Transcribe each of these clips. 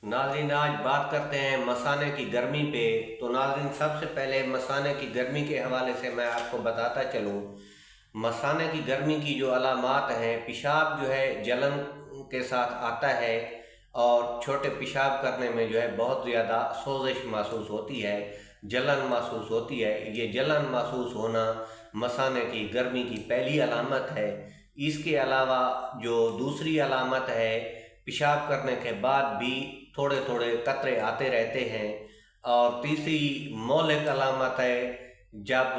ناظرین آج بات کرتے ہیں مثانے کی گرمی پہ۔ تو ناظرین سب سے پہلے مثانے کی گرمی کے حوالے سے میں آپ کو بتاتا چلوں، مثانے کی گرمی کی جو علامات ہیں، پیشاب جو ہے جلن کے ساتھ آتا ہے اور چھوٹے پیشاب کرنے میں جو ہے بہت زیادہ سوزش محسوس ہوتی ہے، جلن محسوس ہوتی ہے۔ یہ جلن محسوس ہونا مثانے کی گرمی کی پہلی علامت ہے۔ اس کے علاوہ جو دوسری علامت ہے، پیشاب کرنے کے بعد بھی تھوڑے تھوڑے قطرے آتے رہتے ہیں، اور تیسری مہلک علامت ہے، جب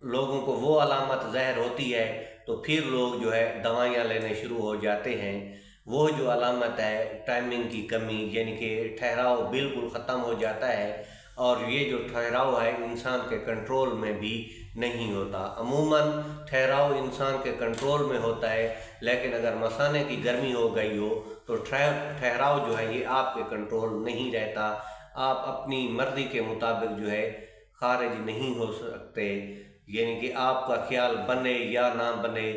لوگوں کو وہ علامت ظاہر ہوتی ہے تو پھر لوگ جو ہے دوائیاں لینے شروع ہو جاتے ہیں۔ وہ جو علامت ہے ٹائمنگ کی کمی، یعنی کہ ٹھہراؤ بالکل ختم ہو جاتا ہے، اور یہ جو ٹھہراؤ ہے انسان کے کنٹرول میں بھی نہیں ہوتا۔ عموماً ٹھہراؤ انسان کے کنٹرول میں ہوتا ہے، لیکن اگر مثانے کی گرمی ہو گئی ہو تو ٹھہراؤ جو ہے یہ آپ کے کنٹرول نہیں رہتا۔ آپ اپنی مرضی کے مطابق جو ہے خارج نہیں ہو سکتے، یعنی کہ آپ کا خیال بنے یا نہ بنے،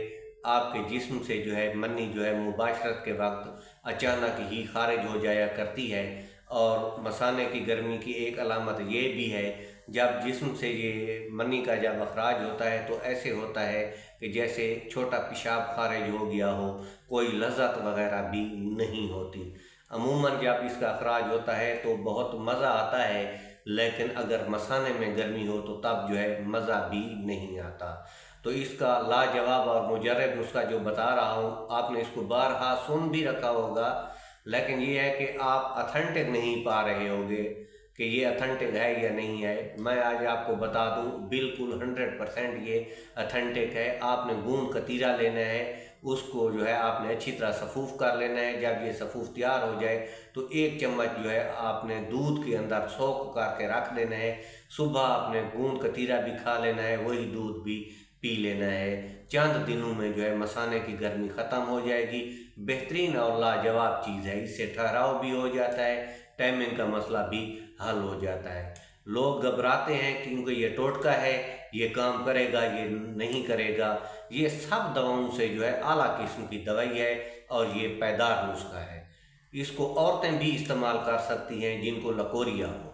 آپ کے جسم سے جو ہے منی جو ہے مباشرت کے وقت اچانک ہی خارج ہو جایا کرتی ہے۔ اور مثانے کی گرمی کی ایک علامت یہ بھی ہے، جب جسم سے یہ منی کا جب اخراج ہوتا ہے تو ایسے ہوتا ہے کہ جیسے چھوٹا پیشاب خارج ہو گیا ہو، کوئی لذت وغیرہ بھی نہیں ہوتی۔ عموماً جب اس کا اخراج ہوتا ہے تو بہت مزہ آتا ہے، لیکن اگر مثانے میں گرمی ہو تو تب جو ہے مزہ بھی نہیں آتا۔ تو اس کا لاجواب اور مجرب نسخہ جو بتا رہا ہوں، آپ نے اس کو بارہا سن بھی رکھا ہوگا، لیکن یہ ہے کہ آپ اتھینٹک نہیں پا رہے ہوگے کہ یہ اتھینٹک ہے یا نہیں ہے۔ میں آج آپ کو بتا دوں بالکل 100% یہ اتھینٹک ہے۔ آپ نے گوند کتیرا لینا ہے، اس کو جو ہے آپ نے اچھی طرح صفوف کر لینا ہے۔ جب یہ صفوف تیار ہو جائے تو 1 چمچ جو ہے آپ نے دودھ کے اندر سوک کر کے رکھ دینا ہے۔ صبح آپ نے گوند کتیرا بھی کھا لینا ہے، وہی دودھ بھی پی لینا ہے۔ چند دنوں میں جو ہے مثانے کی گرمی ختم ہو جائے گی۔ بہترین اور لاجواب چیز ہے، اس سے ٹھہراؤ بھی ہو جاتا ہے، ٹائمنگ کا مسئلہ بھی حل ہو جاتا ہے۔ لوگ گھبراتے ہیں کیونکہ یہ ٹوٹکا ہے، یہ کام کرے گا، یہ نہیں کرے گا۔ یہ سب دواؤں سے جو ہے اعلیٰ قسم کی دوائی ہے اور یہ پائیدار نسخہ ہے۔ اس کو عورتیں بھی استعمال کر سکتی ہیں جن کو لکوریا ہو۔